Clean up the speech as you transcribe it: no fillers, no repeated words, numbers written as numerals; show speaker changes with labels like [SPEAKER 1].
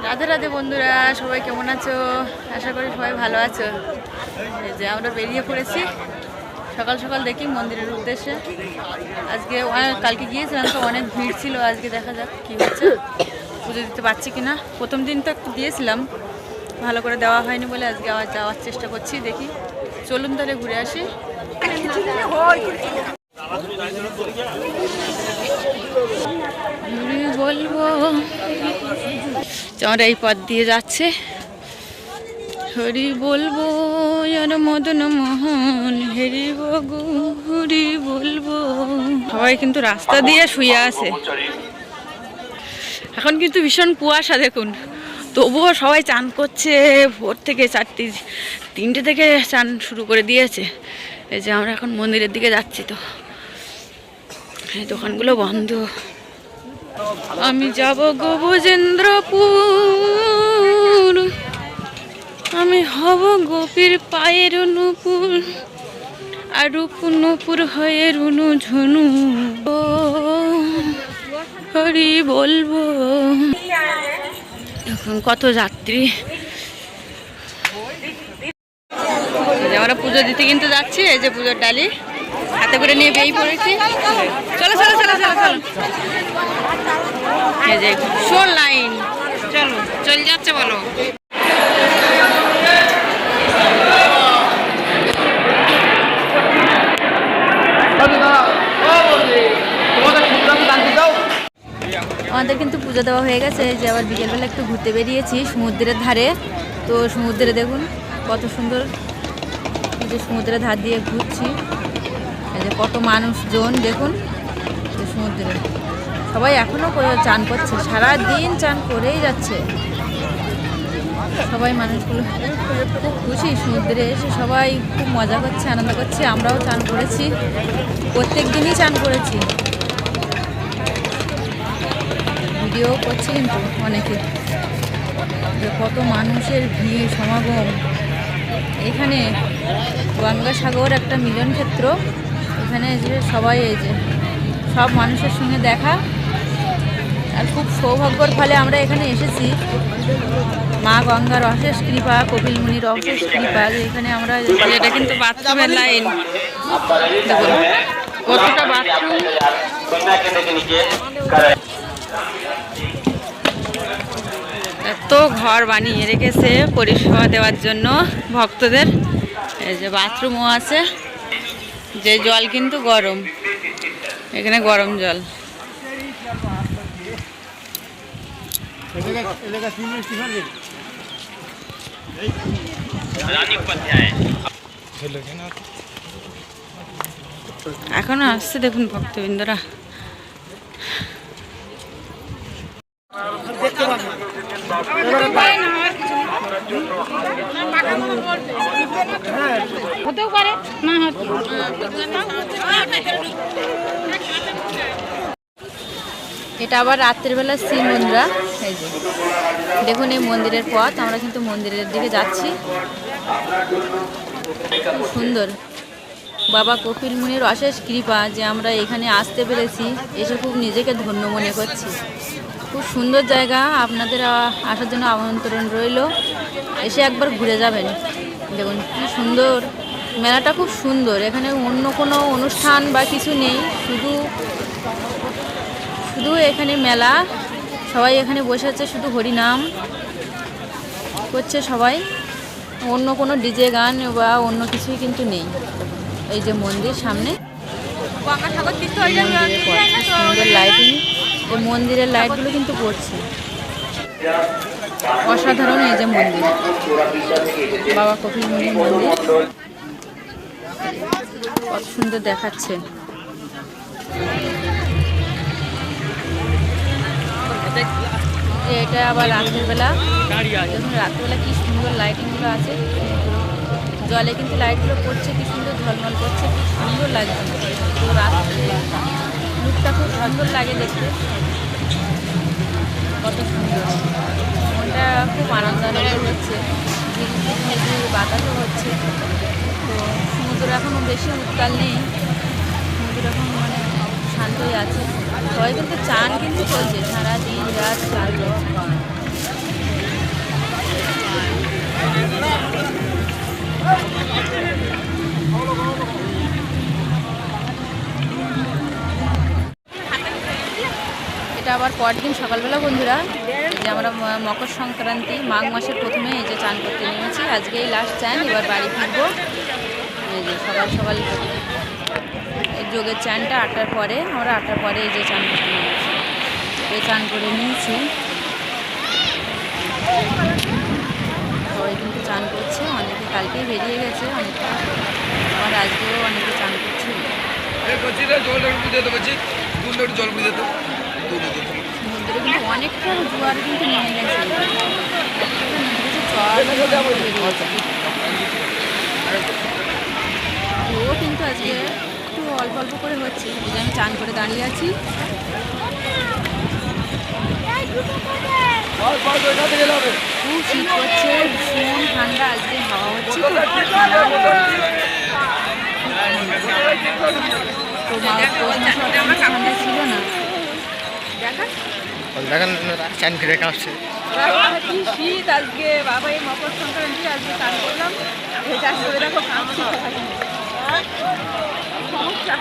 [SPEAKER 1] রাধে রাধে বন্ধুরা, সবাই কেমন আছো? আশা করি সবাই ভালো আছো। এই যে আমরা বেরিয়ে পড়েছি সকাল সকাল দেখি মন্দিরের উদ্দেশ্যে। আজকে কালকে গিয়েছিলাম তো অনেক ভিড় ছিল, আজকে দেখা যাক কী হচ্ছে, পুজো দিতে পারছি কিনা। প্রথম দিন তো একটু দিয়েছিলাম, ভালো করে দেওয়া হয়নি বলে আজকে আবার যাওয়ার চেষ্টা করছি। দেখি, চলুন তাহলে ঘুরে আসি। বলবো আমরা এই পথ দিয়ে যাচ্ছে, হরি বলবো যেন মদন মোহন, হরি বগু হরি বলবো। সবাই কিন্তু রাস্তা দিয়ে শুয়ে আছে। এখন কিন্তু ভীষণ কুয়াশা দেখুন, তবুও সবাই চান করছে। ভোর থেকে 3টে থেকে চান শুরু করে দিয়েছে। এই যে আমরা এখন মন্দিরের দিকে যাচ্ছি, তো এই দোকানগুলো বন্ধ। আমি যাব গজেন্দ্রপুর, আমি হব গোপীর পায়ের নূপুর, আর নূপুর হয়ে রুনু ঝুনু হরি বলবো। এখন কত যাত্রী। আমরা পুজো দিতে কিন্তু যাচ্ছি। এই যে পুজোর ডালি হাতে করে নিয়ে বেরিয়ে পড়েছি। চলো চলো চলো চলো চলো, এই যে শোর লাইন, চলো চলে যাচ্ছে। বলো আমাদের কিন্তু পুজো দেওয়া হয়ে গেছে। যে আবার বিকেলবেলা একটু ঘুরতে বেরিয়েছি সমুদ্রের ধারে। তো সমুদ্রে দেখুন কত সুন্দর, এই যে সমুদ্রের ধার দিয়ে ঘুরছি। এই যে কত মানুষজন দেখুন সমুদ্রে, সবাই এখনও চান করছে, সারাদিন চান করেই যাচ্ছে সবাই। মানুষগুলো খুব খুশি, সমুদ্রে এসে সবাই খুব মজা করছে, আনন্দ করছে। আমরাও চান করেছি, প্রত্যেক দিনই চান করেছি, ভিডিও করছে কিন্তু অনেকে। যে কত মানুষের ভিড় সমাগম। এখানে গঙ্গাসাগর একটা মিলন ক্ষেত্র, এখানে যে সবাই এই যে সব মানুষের সঙ্গে দেখা। আর খুব সৌভাগ্যর ফলে আমরা এখানে এসেছি। মা গঙ্গার অশেষ কৃপা, কপিল মুনির অশেষ কৃপা, এখানে আমরা। এটা কিন্তু বাথরুমের লাইন, দেখুন কতটা বাথরুম। এত ঘর বানিয়ে রেখেছে পরিষেবা দেওয়ার জন্য ভক্তদের। এই যে বাথরুমও আছে, যে জল কিন্তু গরম, এখানে গরম জল। এখনো আসছে দেখুন ভক্তবৃন্দরা। হতেও পারে না হতে। এটা আবার রাত্রিবেলা শ্রীমন্দিরা। এই যে দেখুন এই মন্দিরের পথ, আমরা কিন্তু মন্দিরের দিকে যাচ্ছি। খুব সুন্দর, বাবা কপিল মুনির অশেষ কৃপা যে আমরা এখানে আসতে পেরেছি। এসে খুব নিজেকে ধন্য মনে করছি। খুব সুন্দর জায়গা, আপনাদের আসার জন্য আমন্ত্রণ রইল। এসে একবার ঘুরে যাবেন। দেখুন কি সুন্দর, মেলাটা খুব সুন্দর। এখানে অন্য কোনো অনুষ্ঠান বা কিছু নেই, শুধু এখানে মেলা। সবাই এখানে বসে আছে, শুধু হরিনাম করছে সবাই। অন্য কোনো ডিজে গান বা অন্য কিছুই কিন্তু নেই। এই যে মন্দির সামনে সুন্দর লাইটিং, এই মন্দিরের লাইটগুলো কিন্তু পড়ছে অসাধারণ। এই যে মন্দির, বাবা কপিল মুনির মন্দির, কত সুন্দর দেখাচ্ছে। এটা আবার রাতের বেলা, দেখুন রাত্রিবেলা কি সুন্দর লাইটিংগুলো আছে। জলে কিন্তু লাইটগুলো পড়ছে, কি সুন্দর ঝলমল করছে, কি সুন্দর লাগছে। তো রাত্রে লুকটা খুব সুন্দর লাগে দেখতে, কত সুন্দর। মনটা খুব আনন্দ হচ্ছে, বাতাসও হচ্ছে। তো সমুদ্র এখনও বেশি উত্তাল নেই, সমুদ্র এখন মানে শান্তই আছে। সবাই কিন্তু চান কিন্তু চলছে, সারাদিন রাত চান। পরদিন সকালবেলা বন্ধুরা, এই যে আমরা মকর সংক্রান্তি মাঘ মাসের প্রথমে এই যে চান করতে নেমেছি। আজকে এই লাস্ট চান, এবার বাড়ি ফিরবো। এই যে সকাল সকাল এই যোগের চানটা 8টার পরে, আমরা 8টার পরে এই যে চান করতে নেমেছি। এই চান করে নিয়েছি, সবাই কিন্তু চান করছে। অনেকে কালকেই বেরিয়ে গেছে, অনেকে আবার আজকেও অনেকে চান করছে। সমুদ্রে কিন্তু অনেকটা জোয়ার কিন্তু নেমে গেছে, ও কিন্তু আজকে একটু অল্প অল্প করে হচ্ছে। এই যে আমি চান করে দাঁড়িয়ে আছি। খুব শীত করছে, ভীষণ ঠান্ডা, আজকে হাওয়া হচ্ছে তো ঠান্ডা ছিল না।
[SPEAKER 2] চান করে কাটছে
[SPEAKER 1] কি শীত আজকে বাবা, এই মকর সংক্রান্তি আজকে চান করলাম, চান করে দেখো কাঁপছি সমস্যা।